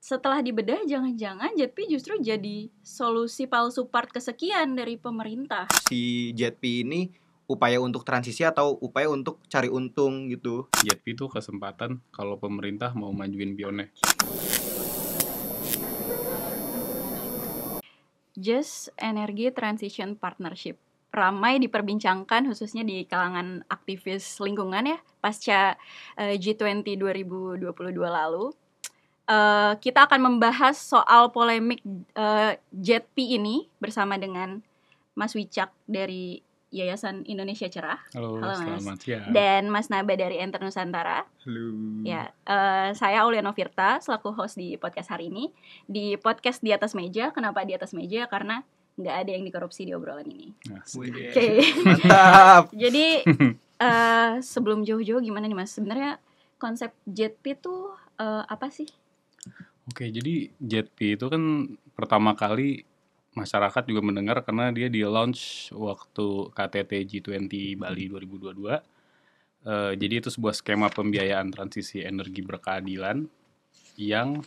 setelah dibedah jangan-jangan Jetpi justru jadi solusi palsu part kesekian dari pemerintah. Si Jetpi ini upaya untuk transisi atau upaya untuk cari untung gitu? Jetpi itu kesempatan kalau pemerintah mau majuin pionnya. Just Energy Transition Partnership ramai diperbincangkan khususnya di kalangan aktivis lingkungan ya pasca G20 2022 lalu. Kita akan membahas soal polemik Jetpi ini bersama dengan Mas Wicak dari Yayasan Indonesia Cerah. Halo Mas. Selamat siang. Dan Mas Naba dari Enter Nusantara. Halo. Ya, saya Aulia Novirta selaku host di podcast hari ini. Di podcast Di Atas Meja. Kenapa Di Atas Meja? Karena nggak ada yang dikorupsi di obrolan ini. Oke. Mantap. Jadi sebelum jauh-jauh gimana nih Mas? Sebenarnya konsep Jetpi itu apa sih? Oke, jadi Jetpi itu kan pertama kali masyarakat juga mendengar karena dia di-launch waktu KTT G20 Bali 2022. Jadi itu sebuah skema pembiayaan transisi energi berkeadilan yang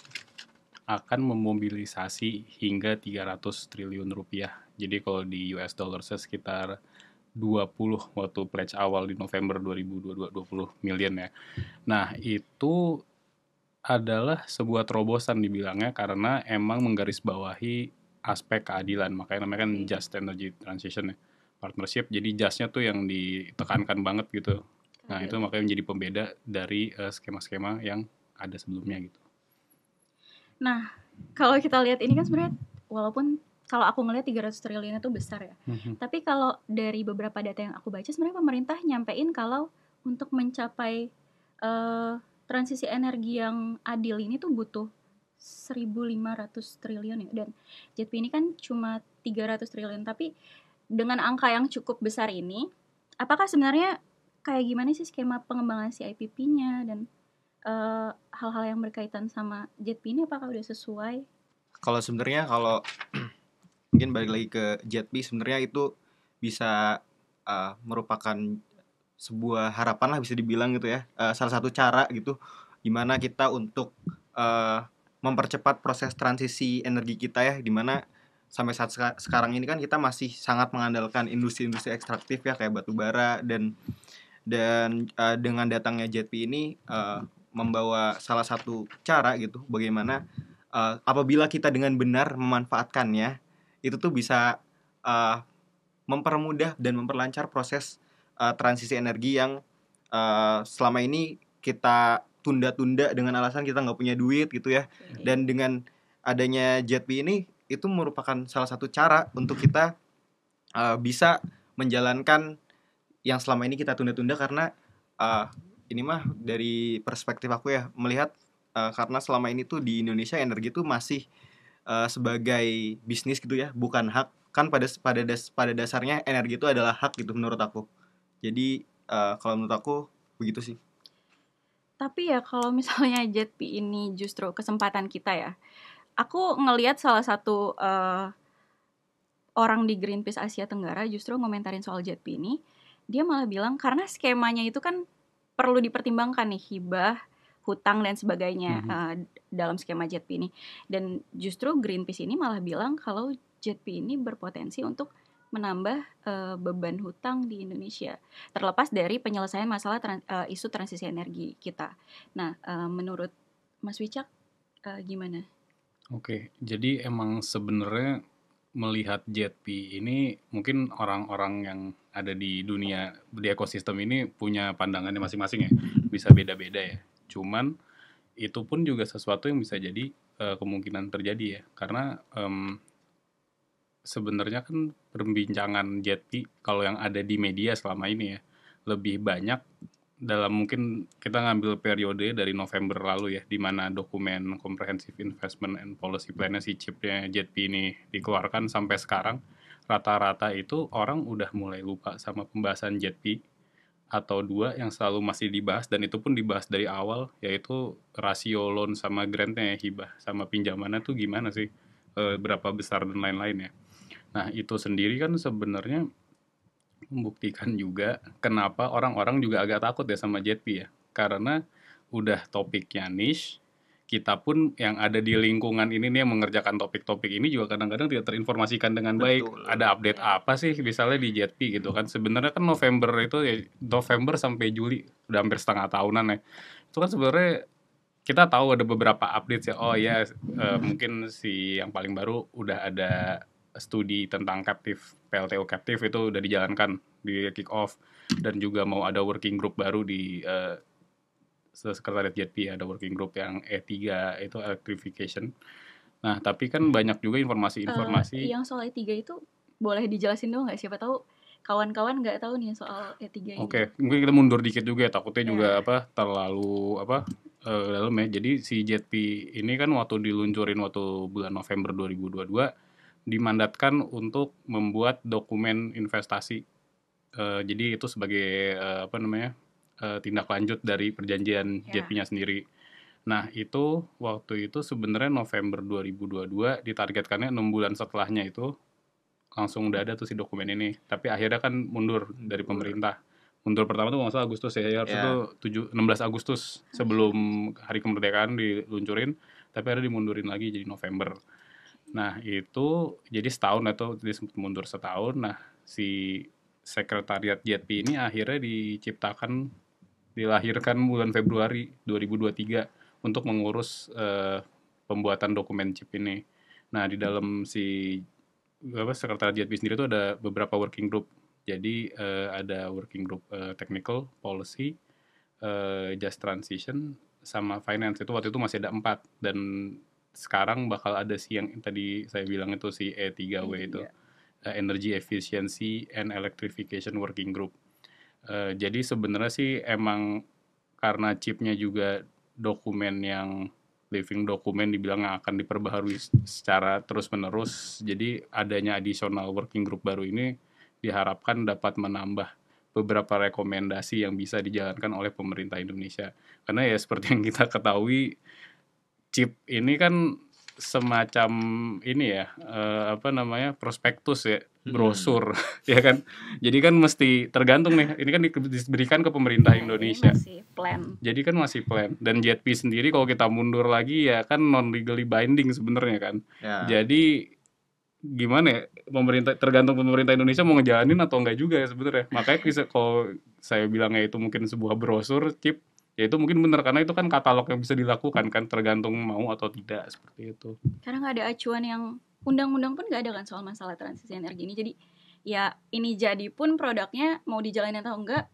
akan memobilisasi hingga 300 triliun rupiah. Jadi kalau di US dollar sekitar 20 waktu pledge awal di November 2022, 20 million ya. Nah, itu adalah sebuah terobosan dibilangnya karena emang menggarisbawahi aspek keadilan. Makanya namanya kan Just Energy Transition ya, partnership. Jadi just-nya tuh yang ditekankan banget gitu. Nah, itu makanya menjadi pembeda dari skema-skema yang ada sebelumnya gitu. Nah, kalau kita lihat ini kan sebenarnya walaupun kalau aku ngelihat 300 triliun itu besar ya. Tapi kalau dari beberapa data yang aku baca sebenarnya pemerintah nyampein kalau untuk mencapai transisi energi yang adil ini tuh butuh 1.500 triliun ya. Dan Jetpi ini kan cuma 300 triliun. Tapi dengan angka yang cukup besar ini, apakah sebenarnya kayak gimana sih skema pengembangan CIPP-nya dan hal-hal yang berkaitan sama Jetpi ini apakah udah sesuai? Kalau sebenarnya kalau mungkin balik lagi ke Jetpi, sebenarnya itu bisa merupakan sebuah harapan lah bisa dibilang gitu ya, salah satu cara gitu gimana kita untuk mempercepat proses transisi energi kita ya, dimana sampai saat sekarang ini kan kita masih sangat mengandalkan industri-industri ekstraktif ya kayak batu bara dan dengan datangnya Jetpi ini membawa salah satu cara gitu bagaimana apabila kita dengan benar memanfaatkannya itu tuh bisa mempermudah dan memperlancar proses transisi energi yang selama ini kita tunda-tunda dengan alasan kita nggak punya duit gitu ya. Dan dengan adanya Jetpi ini itu merupakan salah satu cara untuk kita bisa menjalankan yang selama ini kita tunda-tunda karena ini mah dari perspektif aku ya melihat karena selama ini tuh di Indonesia energi tuh masih sebagai bisnis gitu ya, bukan hak. Kan pada dasarnya energi itu adalah hak gitu menurut aku. Jadi kalau menurut aku begitu sih. Tapi ya kalau misalnya Jetpi ini justru kesempatan kita ya. Aku ngelihat salah satu orang di Greenpeace Asia Tenggara justru ngomentarin soal Jetpi ini. Dia malah bilang karena skemanya itu kan perlu dipertimbangkan nih hibah, hutang dan sebagainya dalam skema Jetpi ini. Dan justru Greenpeace ini malah bilang kalau Jetpi ini berpotensi untuk menambah beban hutang di Indonesia. Terlepas dari penyelesaian masalah isu transisi energi kita. Nah, menurut Mas Wicak gimana? Oke, jadi emang sebenarnya melihat Jetpi ini mungkin orang-orang yang ada di dunia di ekosistem ini punya pandangannya masing-masing ya, bisa beda-beda ya. Cuman itu pun juga sesuatu yang bisa jadi kemungkinan terjadi ya, karena sebenarnya kan perbincangan Jetpi kalau yang ada di media selama ini ya lebih banyak dalam mungkin kita ngambil periode dari November lalu ya, di mana dokumen Comprehensive Investment and Policy Plan-nya si CIP-nya Jetpi ini dikeluarkan sampai sekarang rata-rata itu orang udah mulai lupa sama pembahasan Jetpi atau dua yang selalu masih dibahas dan itu pun dibahas dari awal, yaitu rasio loan sama grantnya ya, hibah sama pinjamannya tuh gimana sih, berapa besar dan lain-lain ya. Nah itu sendiri kan sebenarnya membuktikan juga kenapa orang-orang juga agak takut ya sama Jetpi ya, karena udah topiknya niche, kita pun yang ada di lingkungan ini nih yang mengerjakan topik-topik ini juga kadang-kadang tidak terinformasikan dengan baik. Betul. Ada update apa sih misalnya di JETP gitu kan. Sebenarnya kan November itu ya, November sampai Juli udah hampir setengah tahunan ya. Itu kan sebenarnya kita tahu ada beberapa update ya. Oh ya, mungkin si yang paling baru udah ada studi tentang PLTU captive itu udah dijalankan, di kick off, dan juga mau ada working group baru di Sekretariat JETP, ada working group yang E3 itu electrification. Nah, tapi kan banyak juga informasi-informasi. Yang soal E3 itu boleh dijelasin dong nggak? Siapa tahu kawan-kawan nggak tahu nih soal E3 ini. Oke, mungkin kita mundur dikit juga ya, takutnya juga terlalu dalam ya. Jadi si JETP ini kan waktu diluncurin waktu bulan November 2022 dimandatkan untuk membuat dokumen investasi. Jadi itu sebagai tindak lanjut dari perjanjian JETP-nya sendiri. Nah, itu waktu itu sebenarnya November 2022 ditargetkannya 6 bulan setelahnya itu langsung udah ada tuh si dokumen ini. Tapi akhirnya kan mundur dari pemerintah. Mundur pertama tuh nggak salah Agustus ya, harusnya tuh 16 Agustus sebelum hari kemerdekaan diluncurin, tapi ada dimundurin lagi jadi November. Nah, itu jadi setahun atau jadi sempat mundur setahun. Nah, si Sekretariat JETP ini akhirnya dilahirkan bulan Februari 2023 untuk mengurus pembuatan dokumen chip ini. Nah, di dalam si Sekretariat JETP sendiri itu ada beberapa working group. Jadi ada working group technical, policy, just transition, sama finance. Itu waktu itu masih ada 4, dan sekarang bakal ada si yang tadi saya bilang itu si E3W itu, Energy Efficiency and Electrification Working Group. Jadi sebenarnya sih emang karena chipnya juga dokumen yang living dokumen, dibilang akan diperbaharui secara terus-menerus. Jadi adanya additional working group baru ini diharapkan dapat menambah beberapa rekomendasi yang bisa dijalankan oleh pemerintah Indonesia. Karena ya seperti yang kita ketahui, chip ini kan semacam ini ya, prospektus ya, brosur, ya kan. Jadi kan mesti tergantung nih, ini kan diberikan ke pemerintah Indonesia. Masih plan. Jadi kan masih plan. Dan JETP sendiri kalau kita mundur lagi ya kan non legally binding sebenarnya kan. Jadi gimana ya, tergantung pemerintah Indonesia mau ngejalanin atau enggak juga ya sebenarnya. Makanya kalau saya bilangnya itu mungkin sebuah brosur chip, ya itu mungkin benar karena itu kan katalog yang bisa dilakukan kan, tergantung mau atau tidak, seperti itu. Karena nggak ada acuan yang undang-undang pun nggak ada kan soal masalah transisi energi ini. Jadi ya ini jadi pun produknya mau dijalanin atau enggak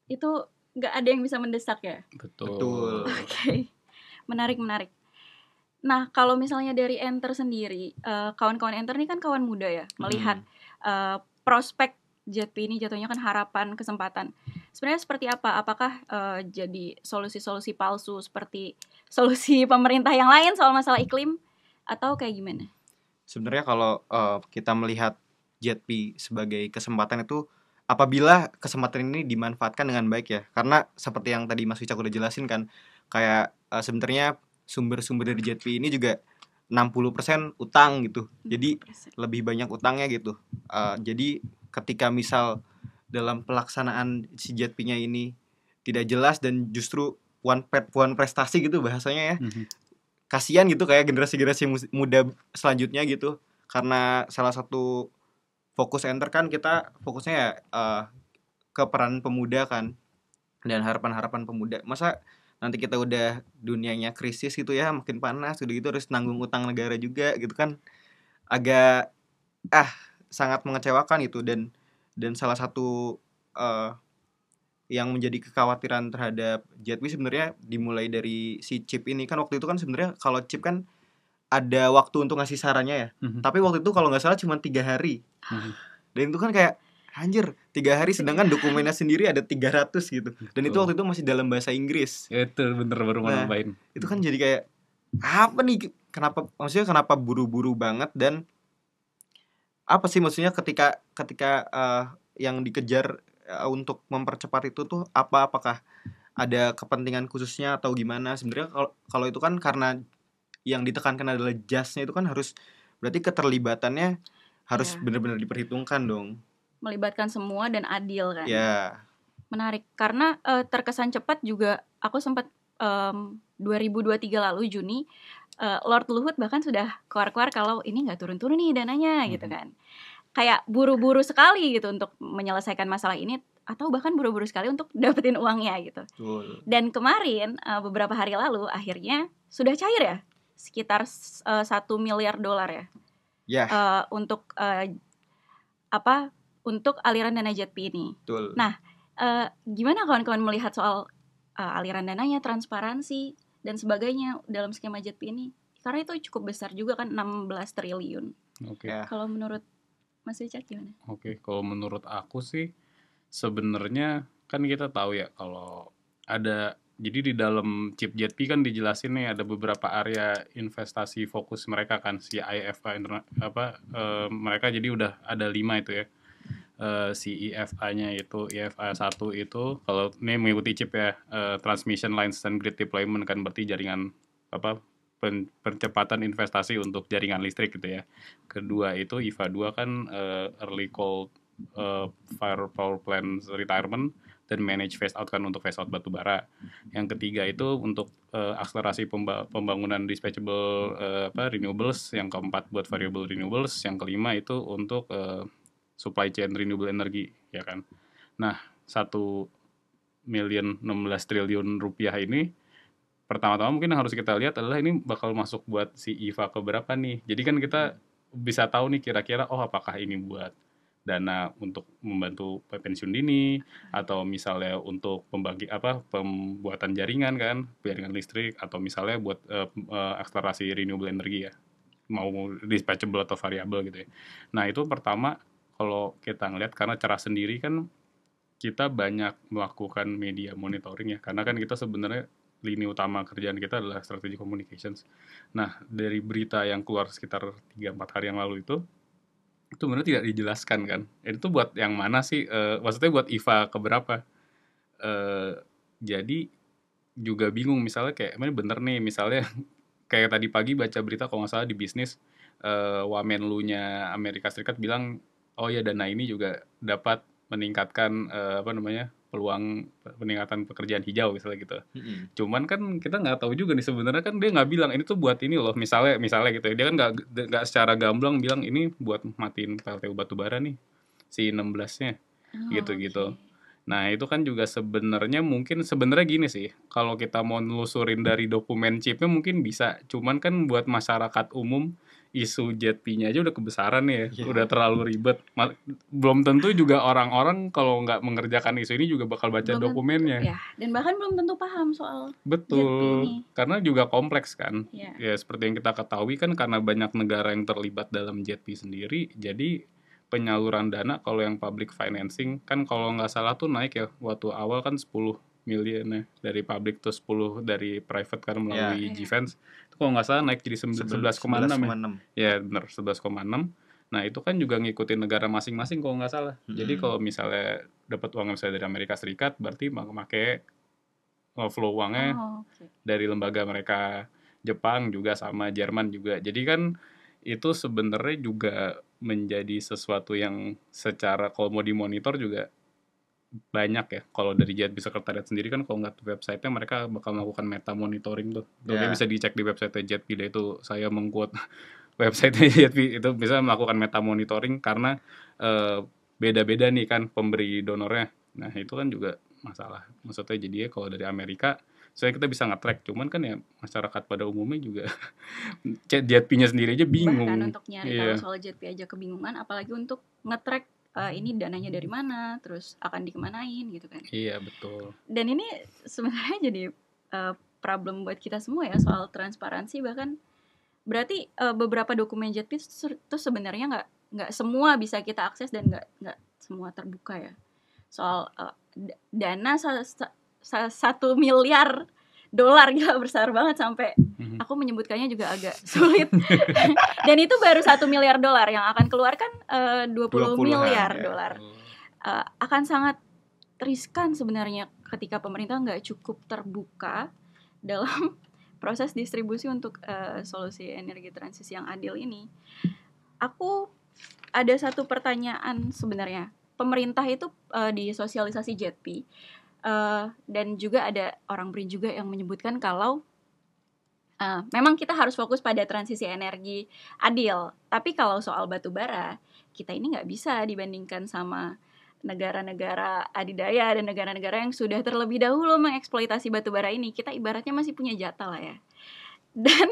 itu nggak ada yang bisa mendesak ya. Betul. Oke. Menarik. Nah, kalau misalnya dari Enter sendiri, kawan-kawan Enter ini kan kawan muda ya, melihat prospek JETP ini jatuhnya kan harapan, kesempatan. Sebenarnya seperti apa? Apakah jadi solusi-solusi palsu seperti solusi pemerintah yang lain soal masalah iklim, atau kayak gimana? Sebenarnya kalau kita melihat JETP sebagai kesempatan itu, apabila kesempatan ini dimanfaatkan dengan baik ya. Karena seperti yang tadi Mas Wicak udah jelasin kan, kayak sebenarnya sumber-sumber dari JETP ini juga 60% utang gitu. Jadi lebih banyak utangnya gitu. Jadi ketika misal dalam pelaksanaan si JETP-nya ini tidak jelas dan justru puan prestasi gitu bahasanya ya. Kasihan gitu kayak generasi-generasi muda selanjutnya gitu. Karena salah satu fokus Enter kan kita fokusnya ya ke peran pemuda kan, dan harapan-harapan pemuda. Masa nanti kita udah dunianya krisis gitu ya, makin panas udah gitu harus nanggung utang negara juga gitu kan, agak sangat mengecewakan itu. Dan salah satu yang menjadi kekhawatiran terhadap JETP sebenarnya dimulai dari si chip ini kan. Waktu itu kan sebenarnya kalau chip kan ada waktu untuk ngasih sarannya ya, tapi waktu itu kalau nggak salah cuma 3 hari. Dan itu kan kayak anjir, 3 hari sedangkan dokumennya sendiri ada 300 gitu. Dan itu waktu itu masih dalam bahasa Inggris. Itu bener baru mau nambahin. Itu kan jadi kayak apa nih, kenapa buru-buru banget, dan apa sih maksudnya ketika yang dikejar untuk mempercepat itu tuh apakah ada kepentingan khususnya atau gimana? Sebenarnya kalau itu kan karena yang ditekankan adalah just-nya, itu kan harus berarti keterlibatannya harus benar-benar diperhitungkan dong. Melibatkan semua dan adil kan. Ya. Menarik karena terkesan cepat juga. Aku sempat 2023 lalu Juni, Lord Luhut bahkan sudah keluar-keluar kalau ini nggak turun-turun nih dananya gitu kan. Kayak buru-buru sekali gitu untuk menyelesaikan masalah ini, atau bahkan buru-buru sekali untuk dapetin uangnya gitu. Betul. Dan kemarin beberapa hari lalu akhirnya sudah cair ya, sekitar $1 miliar ya. Ya. Untuk untuk aliran dana JETP ini. Betul. Nah, gimana kawan-kawan melihat soal aliran dananya, transparansi dan sebagainya dalam skema JETP ini? Karena itu cukup besar juga kan, 16 triliun. Oke. Ya. Kalau menurut Mas Richard gimana? Oke, kalau menurut aku sih sebenarnya kan kita tahu ya kalau ada, jadi di dalam chip JETP kan dijelasin nih ada beberapa area investasi fokus mereka kan, si IFA mereka jadi udah ada 5 itu ya. Si IFA-nya itu IFA 1 itu kalau ini mengikuti chip ya, transmission lines and grid deployment kan, berarti jaringan percepatan investasi untuk jaringan listrik gitu ya. Kedua itu IFA 2 kan early coal fire power plant retirement dan manage phase out kan untuk phase out batu bara. Yang ketiga itu untuk akselerasi pembangunan dispatchable renewables. Yang keempat buat variable renewables. Yang kelima itu untuk supply chain renewable energy ya kan. Nah, 1,16 triliun rupiah ini pertama-tama mungkin yang harus kita lihat adalah ini bakal masuk buat si IFA keberapa nih. Jadi kan kita bisa tahu nih kira-kira apakah ini buat dana untuk membantu pensiun dini atau misalnya untuk pembuatan jaringan kan, jaringan listrik, atau misalnya buat akselerasi renewable energy ya, mau dispatchable atau variable gitu ya. Nah itu pertama kalau kita ngeliat, karena cara sendiri kan kita banyak melakukan media monitoring ya, karena kan kita sebenarnya lini utama kerjaan kita adalah strategi communications. Nah dari berita yang keluar sekitar 3-4 hari yang lalu itu sebenarnya tidak dijelaskan kan. Itu buat yang mana sih? Maksudnya buat IFA keberapa? Jadi juga bingung, misalnya kayak ini bener nih, misalnya kayak tadi pagi baca berita kalau nggak salah di bisnis, Wamenlu-nya Amerika Serikat bilang, oh ya dana ini juga dapat meningkatkan peluang peningkatan pekerjaan hijau misalnya gitu. Cuman kan kita nggak tahu juga nih sebenarnya kan dia nggak bilang ini tuh buat ini loh, misalnya gitu ya, dia kan nggak secara gamblang bilang ini buat matiin PLTU batubara nih si 16-nya gitu. Nah itu kan juga sebenarnya gini sih, kalau kita mau nelusurin dari dokumen chipnya mungkin bisa, cuman kan buat masyarakat umum isu JETP-nya aja udah kebesaran nih ya, udah terlalu ribet. Belum tentu juga orang-orang kalau nggak mengerjakan isu ini juga bakal baca dokumennya. Ya, dan bahkan belum tentu paham soal betul JETP ini. Karena juga kompleks kan. Ya seperti yang kita ketahui kan, karena banyak negara yang terlibat dalam JETP sendiri, jadi penyaluran dana kalau yang public financing kan kalau nggak salah tuh naik ya, waktu awal kan 10 million ya dari public, terus 10 dari private kan melalui G-Fence. Itu kalau nggak salah naik jadi 11,6 ya. Ya benar, 11,6. Nah itu kan juga ngikutin negara masing-masing kalau nggak salah. Jadi kalau misalnya dapat uang misalnya dari Amerika Serikat, berarti pakai flow uangnya dari lembaga mereka. Jepang juga sama, Jerman juga. Jadi kan itu sebenarnya juga menjadi sesuatu yang secara kalau mau dimonitor juga banyak ya. Kalau dari JETP Sekretariat sendiri kan kalau nggak website-nya mereka bakal melakukan meta monitoring tuh. Dia bisa dicek di website JETP deh, itu saya mengquote website JETP, itu bisa melakukan meta monitoring karena beda-beda nih kan pemberi donornya. Nah itu kan juga masalah. Maksudnya jadinya kalau dari Amerika soalnya kita bisa nge-track, cuman kan ya masyarakat pada umumnya juga JETP-nya sendiri aja bingung. Bahkan untuk nyari tahu soal JETP aja kebingungan, apalagi untuk nge-track ini dananya dari mana, terus akan dikemanain gitu kan. Iya betul. Dan ini sebenarnya jadi problem buat kita semua ya, soal transparansi. Bahkan berarti beberapa dokumen JETP itu sebenarnya nggak semua bisa kita akses dan nggak semua terbuka ya. Soal dana 1 miliar dolar, gila besar banget, sampai aku menyebutkannya juga agak sulit. Dan itu baru 1 miliar dolar, yang akan keluar kan 20 miliar dolar. Akan sangat riskan sebenarnya ketika pemerintah nggak cukup terbuka dalam proses distribusi untuk solusi energi transisi yang adil ini. Aku ada satu pertanyaan sebenarnya. Pemerintah itu di sosialisasi JETP Dan juga ada orang BRIN juga yang menyebutkan kalau memang kita harus fokus pada transisi energi adil. Tapi kalau soal batu bara, kita ini nggak bisa dibandingkan sama negara-negara adidaya dan negara-negara yang sudah terlebih dahulu mengeksploitasi batu bara ini. Kita ibaratnya masih punya jatah lah ya. Dan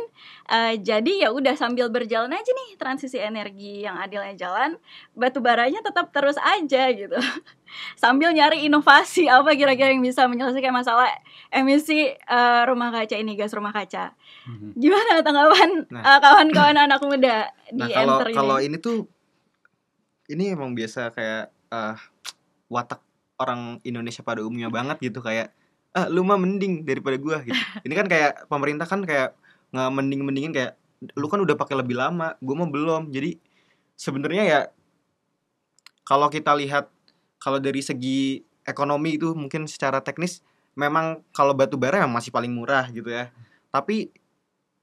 jadi ya udah sambil berjalan aja nih transisi energi yang adilnya jalan, batu baranya tetap terus aja gitu. Sambil nyari inovasi apa kira-kira yang bisa menyelesaikan masalah emisi rumah kaca ini, gas rumah kaca. Gimana tanggapan kawan-kawan anak muda di Enter ini? Kalau ini tuh ini emang biasa kayak watak orang Indonesia pada umumnya banget gitu, kayak lu mah mending daripada gua gitu. Ini kan kayak pemerintah kan kayak mendingin kayak lu kan udah pakai lebih lama, gua mah belum. Jadi sebenarnya ya kalau kita lihat kalau dari segi ekonomi itu mungkin secara teknis memang kalau batu bara yang masih paling murah gitu ya. Tapi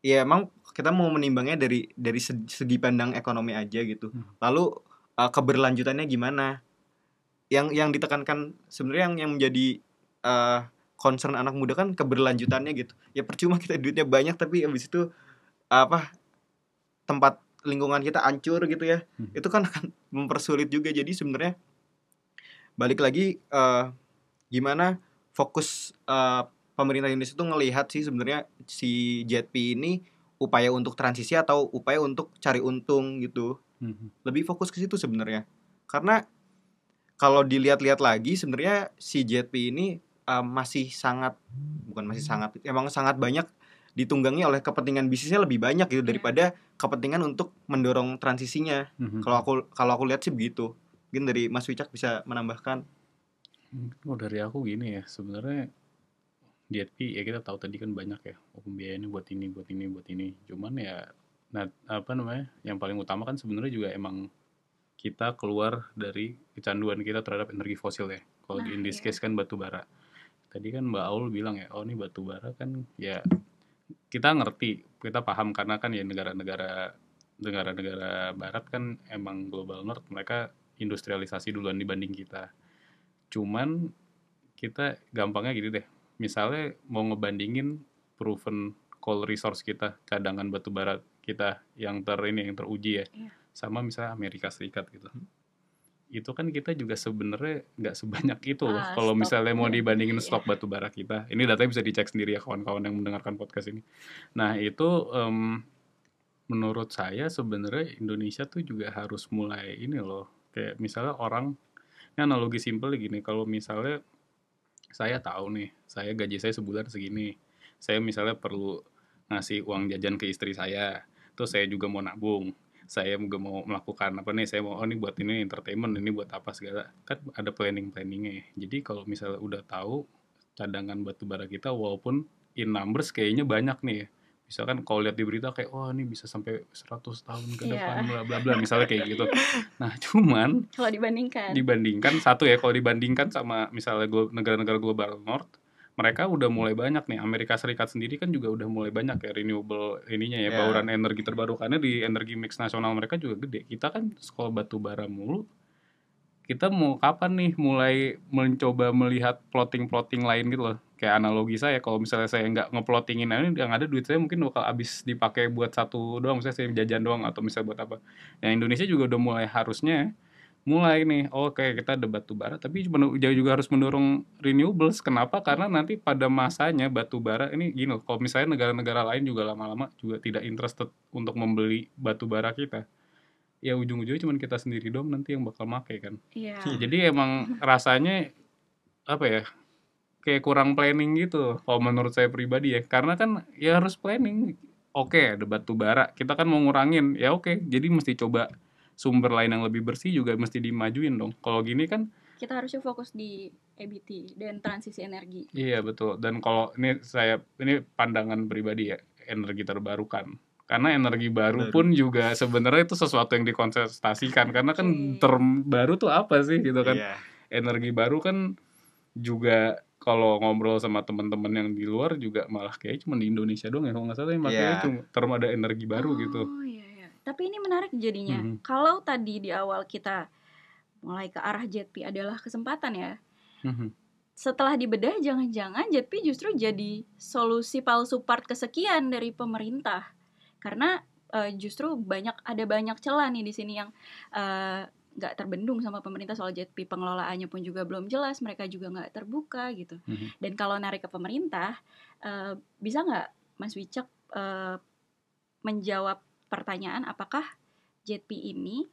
ya emang kita mau menimbangnya dari segi pandang ekonomi aja gitu. Lalu keberlanjutannya gimana? Yang ditekankan sebenarnya yang menjadi concern anak muda kan keberlanjutannya gitu. Ya percuma kita duitnya banyak tapi habis itu tempat lingkungan kita hancur gitu ya. Itu kan akan mempersulit juga. Jadi sebenarnya balik lagi gimana fokus pemerintah Indonesia itu ngelihat sih sebenarnya si JETP ini upaya untuk transisi atau upaya untuk cari untung gitu. Lebih fokus ke situ sebenarnya. Karena kalau dilihat-lihat lagi sebenarnya si JETP ini emang sangat banyak ditunggangi oleh kepentingan bisnisnya lebih banyak gitu daripada kepentingan untuk mendorong transisinya. Kalau aku lihat sih begitu. Mungkin dari Mas Wicak bisa menambahkan. Dari aku gini ya, sebenarnya JETP ya kita tahu tadi kan banyak ya pembiayaannya buat ini. Cuman ya yang paling utama kan sebenarnya juga emang kita keluar dari kecanduan kita terhadap energi fosil ya. Kalau in this case kan batu bara. Tadi kan Mbak Aul bilang ya, ini batu bara kan ya kita ngerti, kita paham karena kan ya negara-negara barat kan emang global north, mereka industrialisasi duluan dibanding kita. Cuman kita gampangnya gitu deh. Misalnya mau ngebandingin proven coal resource kita, cadangan batu bara kita yang teruji ya. Sama misalnya Amerika Serikat gitu. Itu kan kita juga sebenarnya nggak sebanyak itu loh. Kalau misalnya mau dibandingin stok batu bara kita, ini datanya bisa dicek sendiri ya kawan-kawan yang mendengarkan podcast ini. Nah itu menurut saya sebenarnya Indonesia tuh juga harus mulai ini loh. Kayak misalnya ini analogi simpel gini, kalau misalnya saya tahu nih, gaji saya sebulan segini, saya misalnya perlu ngasih uang jajan ke istri saya, terus saya juga mau nabung, saya juga mau melakukan saya mau ini buat ini entertainment, ini buat apa segala, kan ada planningnya. Jadi kalau misalnya udah tahu cadangan batu bara kita walaupun in numbers kayaknya banyak nih, misalkan kalau lihat di berita kayak ini bisa sampai 100 tahun ke depan bla bla bla misalnya kayak gitu. Nah cuman kalau dibandingkan satu ya, kalau dibandingkan sama misalnya negara-negara global north, mereka udah mulai banyak nih. Amerika Serikat sendiri kan juga udah mulai banyak ya renewable bauran energi terbarukannya di energi mix nasional mereka juga gede. Kita kan sekolah batu bara mulu. Kita mau kapan nih mulai mencoba melihat plotting lain gitu loh. Kayak analogi saya, kalau misalnya saya nggak ngeplottingin ini, yang ada duit saya mungkin bakal habis dipakai buat satu doang, misalnya saya jajan doang atau misalnya buat apa. Yang Indonesia juga udah mulai nih, kayak kita ada batu bara, tapi juga harus mendorong renewables. Kenapa? Karena nanti pada masanya batu bara ini gini loh, kalau misalnya negara-negara lain juga lama-lama juga tidak interested untuk membeli batu bara kita, ya ujung-ujungnya cuma kita sendiri dong nanti yang bakal make kan. Jadi emang rasanya kayak kurang planning gitu kalau menurut saya pribadi ya, karena kan ya harus planning. Ada batu bara, kita kan mau ngurangin ya, jadi mesti coba sumber lain yang lebih bersih juga mesti dimajuin dong. Kalau gini kan kita harusnya fokus di EBT dan transisi energi. Iya betul. Dan kalau ini pandangan pribadi ya, energi terbarukan. Karena energi baru pun juga sebenarnya itu sesuatu yang dikontestasikan, karena kan term baru tuh apa sih gitu kan. Energi baru kan juga kalau ngobrol sama teman-teman yang di luar juga malah kayak cuma di Indonesia doang ya kalau nggak salah yang makanya cuma term ada energi baru gitu. Tapi ini menarik jadinya. Kalau tadi di awal kita mulai ke arah JETP adalah kesempatan ya. setelah dibedah jangan-jangan JETP justru jadi solusi palsu part kesekian dari pemerintah. Karena justru ada banyak celah nih di sini yang nggak terbendung sama pemerintah soal JETP. Pengelolaannya pun juga belum jelas, mereka juga nggak terbuka gitu. Dan kalau narik ke pemerintah, bisa nggak Mas Wicak menjawab pertanyaan apakah JETP ini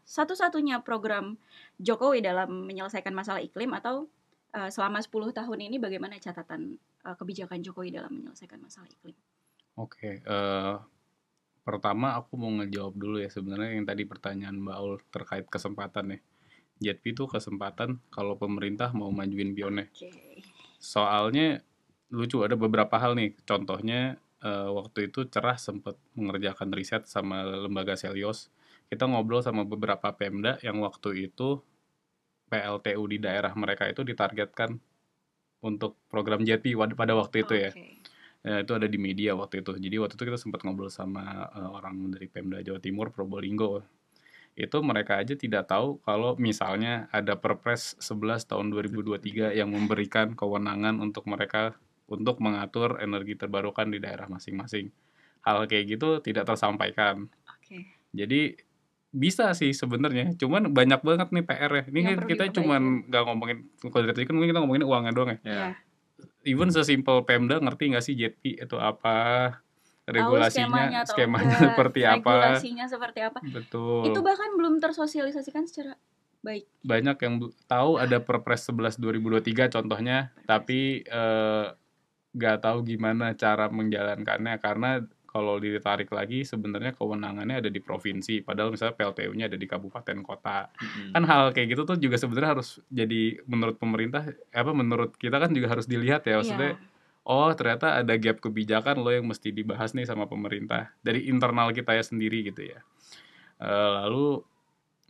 satu-satunya program Jokowi dalam menyelesaikan masalah iklim, atau selama 10 tahun ini bagaimana catatan kebijakan Jokowi dalam menyelesaikan masalah iklim? Oke, pertama aku mau ngejawab dulu ya sebenarnya yang tadi pertanyaan Mbak Aul terkait kesempatan ya. JETP itu kesempatan kalau pemerintah mau majuin pionnya. Soalnya lucu, ada beberapa hal nih. Contohnya waktu itu Cerah sempat mengerjakan riset sama lembaga Selios. Kita ngobrol sama beberapa Pemda yang waktu itu PLTU di daerah mereka itu ditargetkan untuk program JETP pada waktu itu ya. Itu ada di media waktu itu. Jadi waktu itu kita sempat ngobrol sama orang dari Pemda Jawa Timur, Probolinggo. Itu mereka aja tidak tahu kalau misalnya ada Perpres 11 tahun 2023 yang memberikan kewenangan untuk mereka untuk mengatur energi terbarukan di daerah masing-masing. Hal kayak gitu tidak tersampaikan. Jadi bisa sih sebenarnya, cuman banyak banget nih PR ya. Ini kan kita cuman nggak ngomongin kalau dari tadi kan kita ngomongin uangnya doang ya. Even sesimpel Pemda ngerti nggak sih JETP itu apa, regulasinya, skemanya seperti apa, regulasinya seperti apa. Betul. Itu bahkan belum tersosialisasikan secara baik. Banyak yang tahu ada Perpres 11 2023 contohnya, tapi nggak tahu gimana cara menjalankannya karena kalau ditarik lagi sebenarnya kewenangannya ada di provinsi, padahal misalnya PLTU-nya ada di kabupaten kota. Kan hal kayak gitu tuh juga sebenarnya harus jadi menurut pemerintah, menurut kita kan juga harus dilihat ya, maksudnya oh ternyata ada gap kebijakan loh yang mesti dibahas nih sama pemerintah dari internal kita ya sendiri gitu ya. Lalu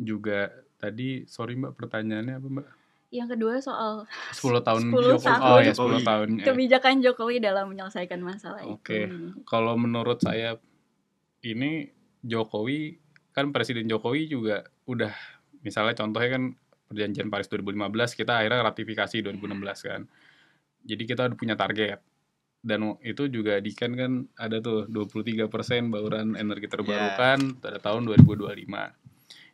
juga tadi, sorry Mbak, pertanyaannya apa Mbak? Yang kedua soal 10 tahun 10 Jokowi. tahun. Oh ya 10 tahun. Kebijakan Jokowi dalam menyelesaikan masalah itu. Oke. Kalau menurut saya ini Jokowi, kan Presiden Jokowi juga udah, misalnya contohnya kan Perjanjian Paris 2015, kita akhirnya ratifikasi 2016 kan. Jadi kita udah punya target. Dan itu juga di kan ada tuh 23% bauran energi terbarukan pada tahun 2025.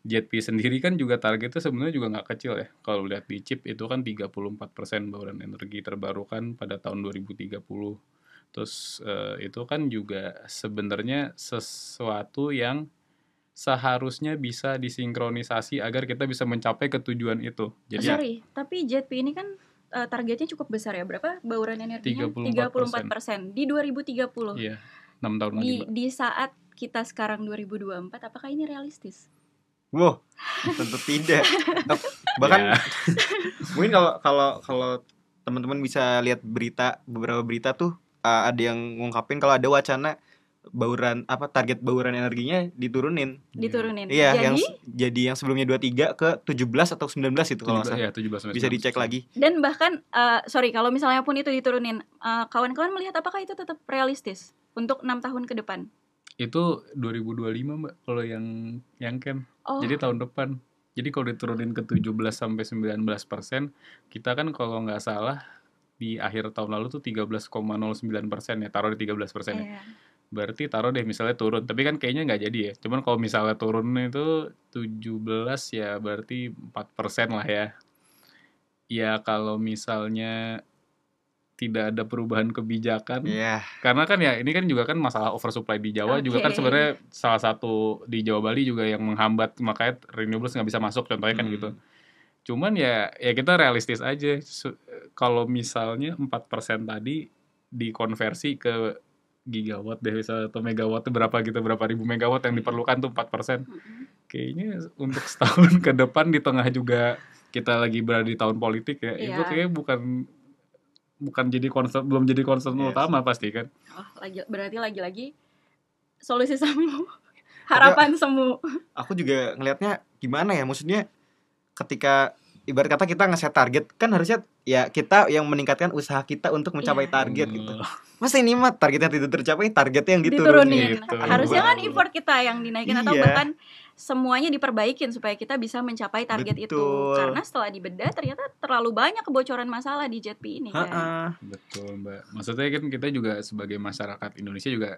JETP sendiri kan juga targetnya sebenarnya juga nggak kecil ya. Kalau lihat di CHIP itu kan 34% bauran energi terbarukan pada tahun 2030. Terus itu kan juga sebenarnya sesuatu yang seharusnya bisa disinkronisasi agar kita bisa mencapai ketujuan itu. Jadi, tapi JETP ini kan targetnya cukup besar ya. Berapa bauran energinya? 34% di 2030. Iya, 6 tahun lagi. Di saat kita sekarang 2024, apakah ini realistis? Wow, tentu tidak. Bahkan mungkin kalau teman-teman bisa lihat beberapa berita tuh ada yang ngungkapin kalau ada wacana target bauran energinya diturunin. Iya, jadi yang sebelumnya 23 ke 17 atau 19 itu kalau nggak salah. 17, bisa dicek lagi. Dan bahkan kalau misalnya pun itu diturunin, kawan-kawan melihat apakah itu tetap realistis untuk 6 tahun ke depan? Itu 2025 Mbak, kalau yang Ken. Jadi tahun depan. Jadi kalau diturunin ke 17-19%, kita kan kalau nggak salah di akhir tahun lalu tuh 13,09% ya, taruh di 13% ya. Berarti taruh deh misalnya turun, tapi kan kayaknya nggak jadi ya. Cuman kalau misalnya turun itu 17 ya berarti 4% lah ya. Ya kalau misalnya tidak ada perubahan kebijakan, karena kan ya ini kan juga kan masalah oversupply di Jawa juga kan sebenarnya salah satu di Jawa Bali juga yang menghambat, makanya renewables nggak bisa masuk contohnya kan gitu. Cuman ya kita realistis aja, kalau misalnya 4% tadi dikonversi ke gigawatt deh misalnya, atau megawatt berapa ribu megawatt yang diperlukan tuh 4%. Kayaknya untuk setahun ke depan di tengah juga kita lagi berada di tahun politik ya, itu kayaknya belum jadi concern utama pasti kan. Berarti lagi-lagi solusi semu, harapan semu. Aku juga ngelihatnya gimana ya, maksudnya ketika ibarat kata kita nge-set target kan harusnya ya kita yang meningkatkan usaha kita untuk mencapai target gitu. Masa ini mah targetnya tidak tercapai, targetnya yang diturunin. Harusnya kan effort kita yang dinaikin atau bahkan semuanya diperbaikin supaya kita bisa mencapai target itu. Betul. Karena setelah dibedah ternyata terlalu banyak kebocoran masalah di JETP ini kan. Ha-ha. Betul Mbak. Maksudnya kan kita juga sebagai masyarakat Indonesia juga,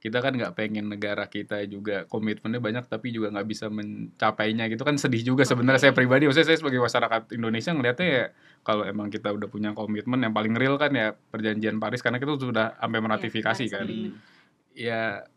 kita kan nggak pengen negara kita juga komitmennya banyak tapi juga nggak bisa mencapainya gitu kan, sedih juga sebenarnya. Saya pribadi, maksudnya saya sebagai masyarakat Indonesia ngelihatnya ya, kalau emang kita udah punya komitmen yang paling real kan ya perjanjian Paris, karena kita sudah sampai meratifikasi kan. Ya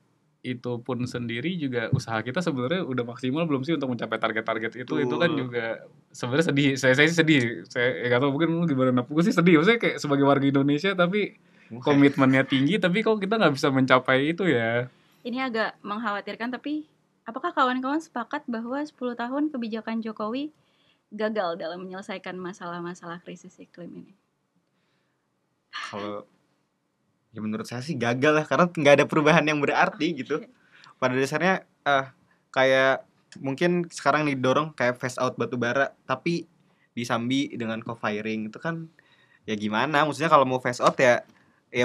itu pun sendiri juga usaha kita sebenarnya udah maksimal belum sih untuk mencapai target-target itu. Itu kan juga sebenarnya sedih. Saya sih sedih. Saya nggak tahu mungkin lu gimana. Aku sih sedih. Maksudnya kayak sebagai warga Indonesia tapi komitmennya tinggi tapi kok kita nggak bisa mencapai itu ya. Ini agak mengkhawatirkan, tapi apakah kawan-kawan sepakat bahwa 10 tahun kebijakan Jokowi gagal dalam menyelesaikan masalah-masalah krisis iklim ini? Kalau ya menurut saya sih gagal lah, karena nggak ada perubahan yang berarti gitu. Pada dasarnya kayak mungkin sekarang didorong kayak phase out batu bara, tapi disambi dengan co-firing itu kan ya gimana? Maksudnya kalau mau phase out ya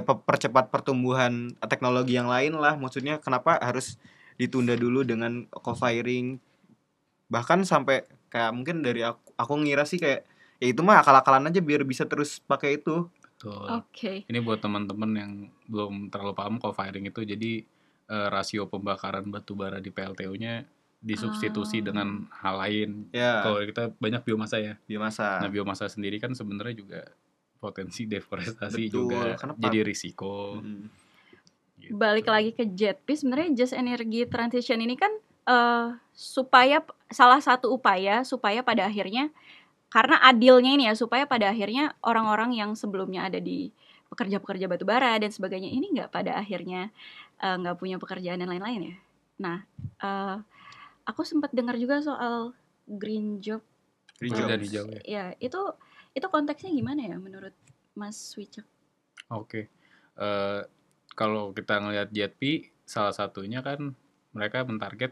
percepat pertumbuhan teknologi yang lain lah. Maksudnya kenapa harus ditunda dulu dengan co-firing? Bahkan sampai kayak mungkin dari aku ngira sih kayak ya itu mah akal-akalan aja biar bisa terus pakai itu. Betul. Oke. Ini buat teman-teman yang belum terlalu paham co-firing itu, jadi rasio pembakaran batu bara di PLTU-nya disubstitusi dengan hal lain. Ya. Kalau kita banyak biomasa ya. Biomasa. Nah, biomasa sendiri kan sebenarnya juga potensi deforestasi. Betul. juga Kenapa? jadi risiko. Gitu. Balik lagi ke JETP, sebenarnya Just Energy Transition ini kan supaya salah satu upaya supaya pada akhirnya, karena adilnya ini ya, supaya pada akhirnya orang-orang yang sebelumnya ada di pekerja-pekerja batubara dan sebagainya ini nggak pada akhirnya nggak punya pekerjaan dan lain-lain ya. Nah, aku sempat dengar juga soal green job. Pekerjaan hijau ya. Ya, itu konteksnya gimana ya menurut Mas Wicak? Oke. Kalau kita ngelihat JETP, salah satunya kan mereka mentarget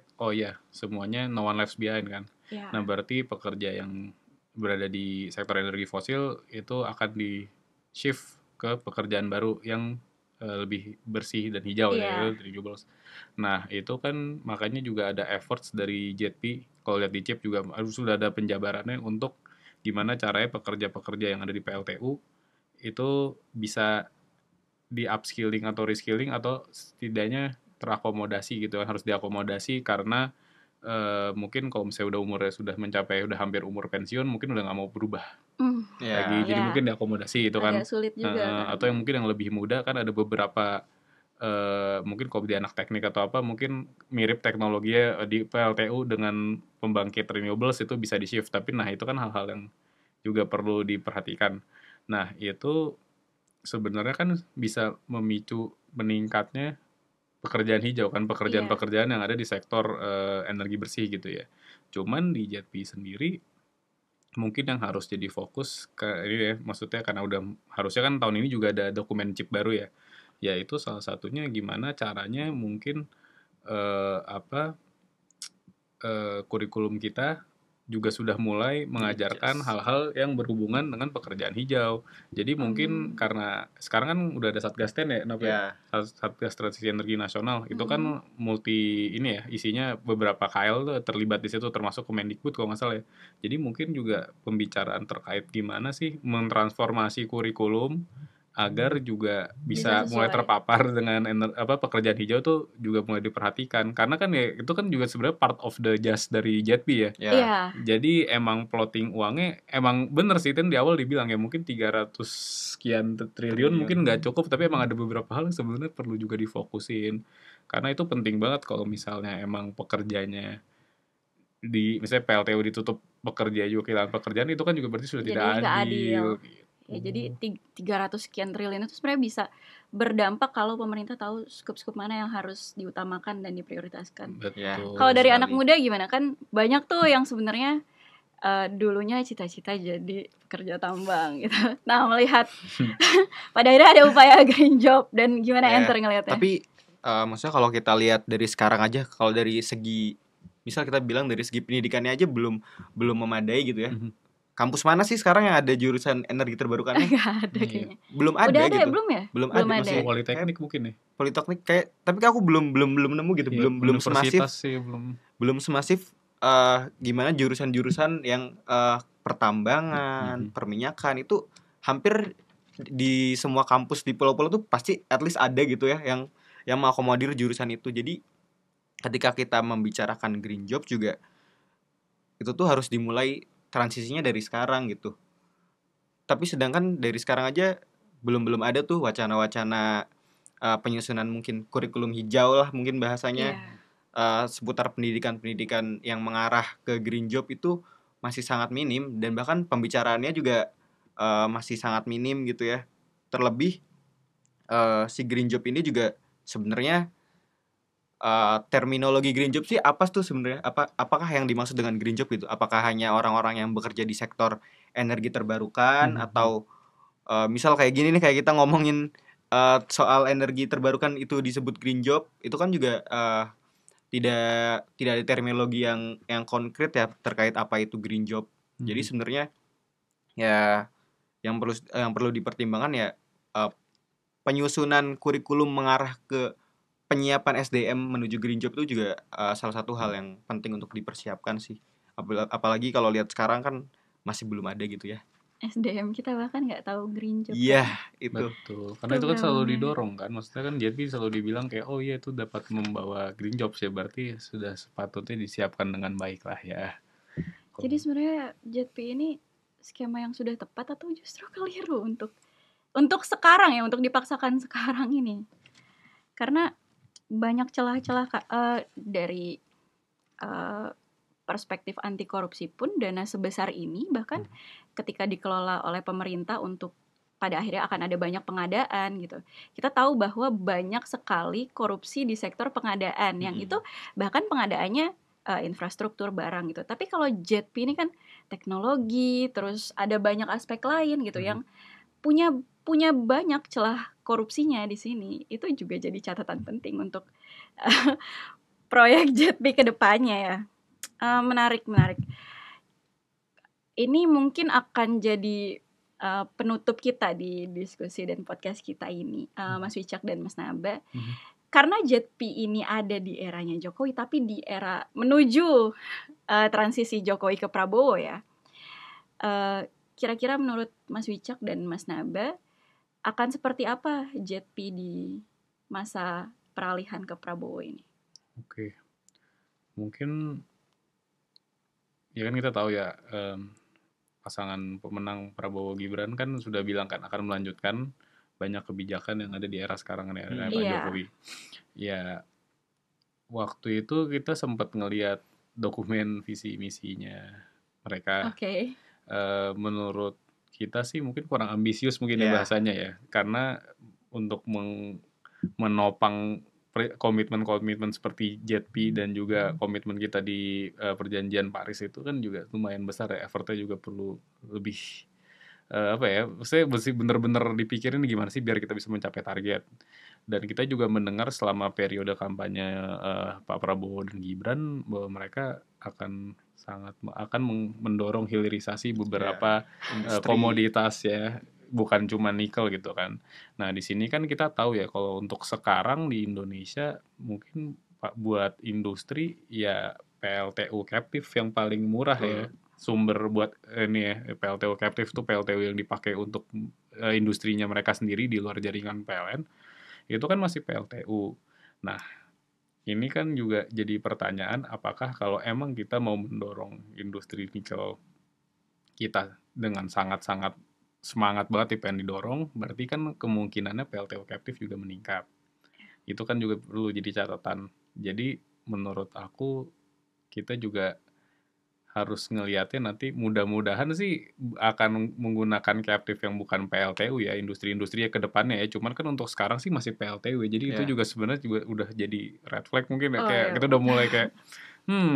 semuanya no one left behind kan. Ya. Nah, berarti pekerja yang berada di sektor energi fosil itu akan di shift ke pekerjaan baru yang lebih bersih dan hijau ya, renewables. Nah, itu kan makanya juga ada efforts dari JETP. Kalau lihat di CIP juga sudah ada penjabarannya untuk gimana caranya pekerja-pekerja yang ada di PLTU itu bisa di upskilling atau reskilling atau setidaknya terakomodasi gitu kan, harus diakomodasi karena mungkin kalau misalnya umurnya sudah mencapai udah hampir umur pensiun, mungkin udah nggak mau berubah lagi, jadi mungkin diakomodasi itu kan. Agak sulit juga atau yang mungkin yang lebih muda kan ada beberapa mungkin kalau dia anak teknik atau apa mungkin mirip teknologinya di PLTU dengan pembangkit renewables itu bisa di shift, tapi nah itu kan hal-hal yang juga perlu diperhatikan. Nah itu sebenarnya kan bisa memicu meningkatnya pekerjaan hijau kan, pekerjaan-pekerjaan yang ada di sektor energi bersih gitu ya. Cuman di JETP sendiri mungkin yang harus jadi fokus ke ini ya, maksudnya karena udah harusnya kan tahun ini juga ada dokumen CIP baru ya. Yaitu salah satunya gimana caranya mungkin kurikulum kita juga sudah mulai mengajarkan hal-hal yang berhubungan dengan pekerjaan hijau. Jadi mungkin karena sekarang kan udah ada Satgas TEN ya, Satgas Transisi Energi Nasional. Itu kan multi ini ya, isinya beberapa KL tuh terlibat di situ, termasuk Kemendikbud kalau nggak salah ya. Jadi mungkin juga pembicaraan terkait gimana sih mentransformasi kurikulum agar juga bisa mulai terpapar dengan pekerjaan hijau tuh juga mulai diperhatikan, karena kan ya itu kan juga sebenarnya part of the just dari JETP ya. Jadi emang plotting uangnya emang bener sih, kan di awal dibilang ya mungkin 300 sekian triliun mungkin nggak cukup, tapi emang ada beberapa hal yang sebenarnya perlu juga difokusin, karena itu penting banget. Kalau misalnya emang pekerjanya misalnya PLTU ditutup, pekerja juga kehilangan pekerjaan, itu kan juga berarti sudah tidak adil. Ya, jadi 300 sekian triliun itu sebenarnya bisa berdampak kalau pemerintah tahu skup-skup mana yang harus diutamakan dan diprioritaskan. Kalau dari anak muda gimana? Kan banyak tuh yang sebenarnya dulunya cita-cita jadi pekerja tambang gitu. Nah, melihat pada akhirnya ada upaya green job, dan gimana enter ngelihatnya? Tapi maksudnya kalau kita lihat dari sekarang aja, kalau dari segi misal kita bilang dari segi pendidikannya aja belum memadai gitu ya. Kampus mana sih sekarang yang ada jurusan energi terbarukan? Gak ada kayaknya. Belum ada. Udah ada gitu. Belum ya? Belum ada. Politeknik mungkin ya. Politeknik kayak, tapi aku belum nemu gitu, belum semasif. Sih, belum. belum semasif gimana jurusan-jurusan yang pertambangan, perminyakan itu hampir di semua kampus di pulau-pulau tuh pasti at least ada gitu ya yang mengakomodir jurusan itu. Jadi ketika kita membicarakan green job juga itu tuh harus dimulai transisinya dari sekarang gitu. Tapi sedangkan dari sekarang aja belum ada tuh wacana-wacana penyusunan mungkin kurikulum hijau lah mungkin bahasanya. Seputar pendidikan yang mengarah ke green job itu masih sangat minim dan bahkan pembicaraannya juga masih sangat minim gitu ya. Terlebih si green job ini juga sebenarnya terminologi green job sih apa tuh sebenarnya? Apakah yang dimaksud dengan green job itu? Apakah hanya orang-orang yang bekerja di sektor energi terbarukan atau misal kayak gini nih, kayak kita ngomongin soal energi terbarukan itu disebut green job, itu kan juga tidak ada terminologi yang konkret ya terkait apa itu green job. Jadi sebenarnya ya yang perlu dipertimbangkan ya penyusunan kurikulum mengarah ke penyiapan SDM menuju green job itu juga salah satu hal yang penting untuk dipersiapkan sih. Apalagi kalau lihat sekarang kan masih belum ada gitu ya. SDM kita bahkan nggak tahu green job. Iya, itu. Betul. Karena itu kan selalu didorong kan. Maksudnya kan JP selalu dibilang kayak oh iya itu dapat membawa green job ya, berarti sudah sepatutnya disiapkan dengan baik lah ya. Jadi sebenarnya JP ini skema yang sudah tepat atau justru keliru untuk sekarang ya, untuk dipaksakan sekarang ini. Karena banyak celah-celah dari perspektif anti korupsi pun dana sebesar ini bahkan ketika dikelola oleh pemerintah untuk pada akhirnya akan ada banyak pengadaan gitu. Kita tahu bahwa banyak sekali korupsi di sektor pengadaan yang itu bahkan pengadaannya infrastruktur barang gitu. Tapi kalau JETP ini kan teknologi, terus ada banyak aspek lain gitu yang punya banyak celah korupsinya di sini. Itu juga jadi catatan penting untuk proyek JETP ke depannya ya. Menarik. Ini mungkin akan jadi penutup kita di diskusi dan podcast kita ini, Mas Wicak dan Mas Naba. Karena JETP ini ada di eranya Jokowi, tapi di era menuju transisi Jokowi ke Prabowo ya. Kira-kira menurut Mas Wicak dan Mas Naba akan seperti apa JETP di masa peralihan ke Prabowo ini? Oke. Mungkin ya kan kita tahu ya pasangan pemenang Prabowo Gibran kan sudah bilang kan akan melanjutkan banyak kebijakan yang ada di era sekarang nih, era Pak Jokowi. Ya waktu itu kita sempat ngelihat dokumen visi misinya mereka. Menurut kita sih mungkin kurang ambisius mungkin ya bahasanya ya, karena untuk menopang komitmen seperti JETP dan juga komitmen kita di perjanjian Paris itu kan juga lumayan besar ya, effortnya juga perlu lebih maksudnya mesti bener-bener dipikirin gimana sih biar kita bisa mencapai target. Dan kita juga mendengar selama periode kampanye Pak Prabowo dan Gibran bahwa mereka akan mendorong hilirisasi beberapa komoditas ya, bukan cuma nikel gitu kan. Nah di sini kan kita tahu ya kalau untuk sekarang di Indonesia mungkin buat industri ya PLTU captive yang paling murah ya, sumber buat ini ya, PLTU captive tuh PLTU yang dipakai untuk industrinya mereka sendiri di luar jaringan PLN, itu kan masih PLTU. Nah ini kan juga jadi pertanyaan, apakah kalau emang kita mau mendorong industri nikel kita dengan sangat-sangat semangat banget pengen didorong, berarti kan kemungkinannya PLTU captive juga meningkat. Itu kan juga perlu jadi catatan. Jadi menurut aku kita juga harus ngelihatnya nanti mudah-mudahan sih akan menggunakan captive yang bukan PLTU ya, industri-industri ke depannya ya. Cuman kan untuk sekarang sih masih PLTU ya. Jadi itu juga sebenarnya juga udah jadi red flag mungkin ya. Kayak kita udah mulai kayak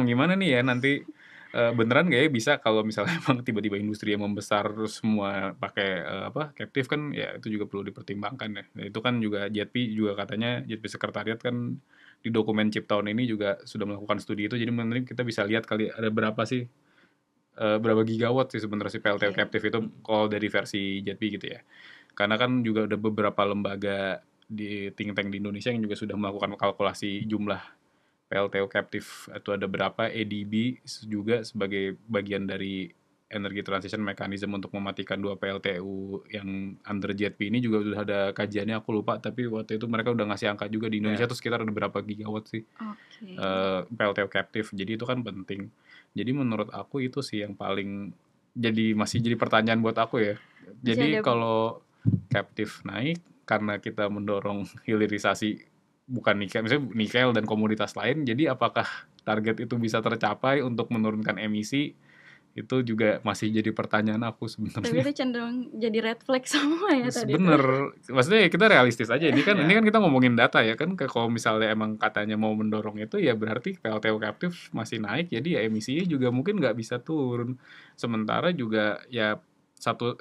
gimana nih ya nanti beneran gak ya bisa kalau misalnya emang tiba-tiba industri yang membesar terus semua pakai captive kan ya, itu juga perlu dipertimbangkan ya. Nah, itu kan juga JETP juga katanya, JETP Sekretariat kan di dokumen CIP tahun ini juga sudah melakukan studi itu. Jadi mungkin kita bisa lihat kali ada berapa sih berapa gigawatt sih sebenarnya si PLTU captive itu kalau dari versi JETP gitu ya. Karena kan juga ada beberapa lembaga di think tank di Indonesia yang juga sudah melakukan kalkulasi jumlah PLTU captive itu ada berapa, ADB juga sebagai bagian dari energy transition mechanism untuk mematikan 2 PLTU yang under JETP ini juga udah ada kajiannya, aku lupa, tapi waktu itu mereka udah ngasih angka juga di Indonesia tuh sekitar ada berapa gigawatt sih PLTU captive, jadi itu kan penting. Jadi menurut aku itu sih yang paling masih jadi pertanyaan buat aku ya. Jadi kalau captive naik karena kita mendorong hilirisasi bukan misalnya nikel dan komoditas lain, jadi apakah target itu bisa tercapai untuk menurunkan emisi? Itu juga masih jadi pertanyaan aku sebenarnya. Tapi itu cenderung jadi red flag semua ya tadi. Bener, maksudnya kita realistis aja. Ini kan kita ngomongin data ya kan. Kalau misalnya emang katanya mau mendorong itu ya berarti PLTU captive masih naik, jadi ya emisinya juga mungkin nggak bisa turun. Sementara juga ya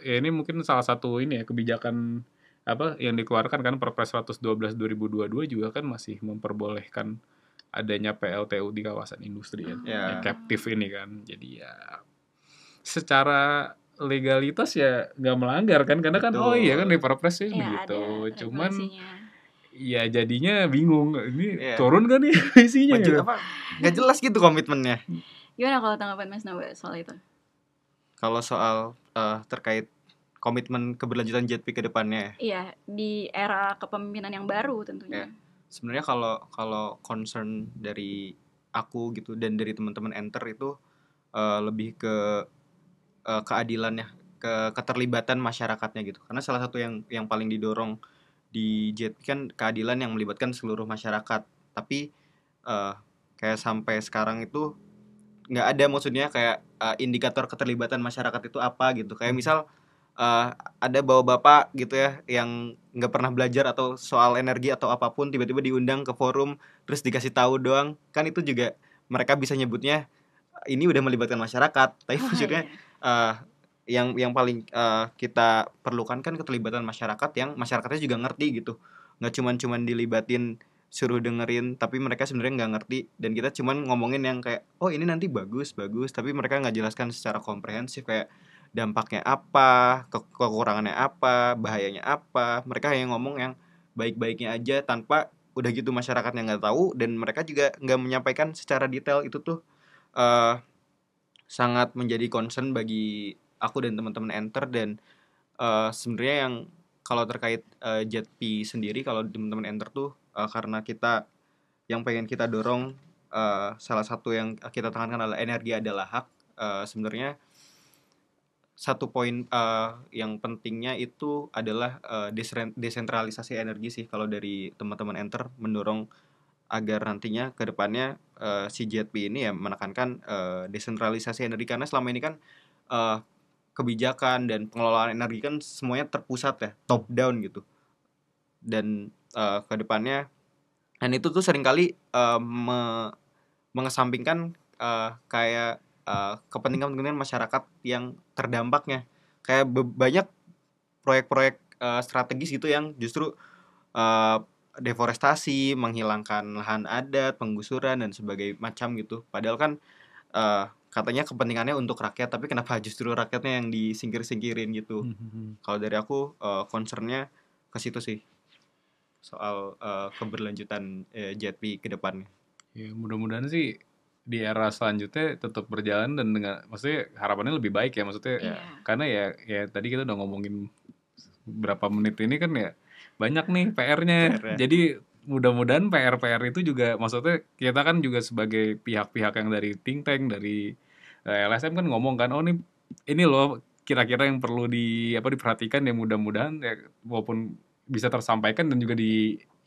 ini mungkin salah satu ini ya kebijakan apa yang dikeluarkan kan Perpres 112 2022 juga kan masih memperbolehkan adanya PLTU di kawasan industri ya captive ini kan. Jadi ya secara legalitas ya nggak melanggar kan, karena kan iya kan di Perpres ya begitu. Cuman ya jadinya bingung ini turun kan nih isinya gitu. Nggak jelas gitu komitmennya. Gimana kalau tanggapan Mas Naba soal itu? Kalau soal terkait komitmen keberlanjutan JETP ke depannya. Iya, di era kepemimpinan yang baru tentunya. Sebenarnya kalau concern dari aku gitu dan dari teman-teman Enter itu lebih ke keadilannya, keterlibatan masyarakatnya gitu. Karena salah satu yang paling didorong di JETP kan keadilan yang melibatkan seluruh masyarakat. Tapi kayak sampai sekarang itu nggak ada, maksudnya kayak indikator keterlibatan masyarakat itu apa gitu. Kayak misal ada bapak-bapak gitu ya yang nggak pernah belajar atau soal energi atau apapun, tiba-tiba diundang ke forum terus dikasih tahu doang, kan itu juga mereka bisa nyebutnya ini udah melibatkan masyarakat. Tapi maksudnya yang paling kita perlukan kan keterlibatan masyarakat yang masyarakatnya juga ngerti gitu, nggak cuman dilibatin suruh dengerin tapi mereka sebenarnya nggak ngerti, dan kita cuman ngomongin yang kayak oh ini nanti bagus tapi mereka nggak jelaskan secara komprehensif kayak dampaknya apa, kekurangannya apa, bahayanya apa. Mereka hanya ngomong yang baik-baiknya aja tanpa udah gitu masyarakatnya nggak tahu, dan mereka juga nggak menyampaikan secara detail. Itu tuh sangat menjadi concern bagi aku dan teman-teman Enter. Dan sebenarnya yang kalau terkait JETP sendiri, kalau teman-teman Enter tuh karena kita yang pengen kita dorong, salah satu yang kita tekankan adalah energi adalah hak. Sebenarnya satu poin yang pentingnya itu adalah desentralisasi energi sih. Kalau dari teman-teman Enter mendorong agar nantinya ke depannya si JETP ini ya menekankan desentralisasi energi, karena selama ini kan kebijakan dan pengelolaan energi kan semuanya terpusat ya, top down gitu. Dan ke depannya, dan itu tuh seringkali mengesampingkan kayak kepentingan masyarakat yang terdampaknya. Kayak banyak proyek-proyek strategis gitu yang justru deforestasi, menghilangkan lahan adat, penggusuran dan sebagainya macam gitu. Padahal kan katanya kepentingannya untuk rakyat, tapi kenapa justru rakyatnya yang disingkir-singkirin gitu. Kalau dari aku concernnya ke situ sih, soal keberlanjutan JETP ke depannya. Ya mudah-mudahan sih di era selanjutnya tetap berjalan dan dengan maksudnya harapannya lebih baik ya, maksudnya karena ya tadi kita udah ngomongin berapa menit ini kan ya banyak nih PR-nya. Jadi mudah-mudahan PR itu juga, maksudnya kita kan juga sebagai pihak-pihak yang dari think tank, dari LSM kan ngomong kan, oh ini loh kira-kira yang perlu diperhatikan ya, mudah-mudahan ya walaupun bisa tersampaikan dan juga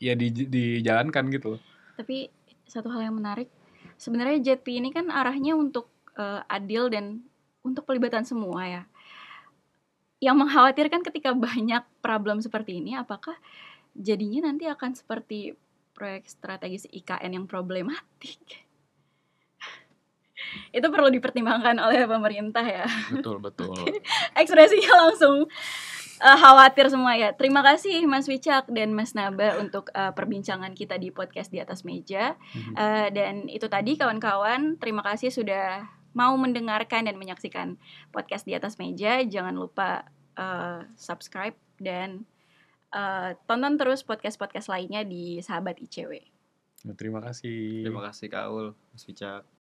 dijalankan gitu. Tapi satu hal yang menarik, sebenarnya JETP ini kan arahnya untuk adil dan untuk pelibatan semua ya. Yang mengkhawatirkan ketika banyak problem seperti ini, apakah jadinya nanti akan seperti proyek strategis IKN yang problematik? Itu perlu dipertimbangkan oleh pemerintah ya. Betul. Ekspresinya langsung khawatir semua ya. Terima kasih Mas Wicak dan Mas Naba untuk perbincangan kita di podcast Di Atas Meja. Dan itu tadi kawan-kawan, terima kasih sudah mau mendengarkan dan menyaksikan podcast Di Atas Meja. Jangan lupa subscribe dan tonton terus podcast-podcast lainnya di Sahabat ICW. Terima kasih. Terima kasih Kak Aul, Mas Wicak.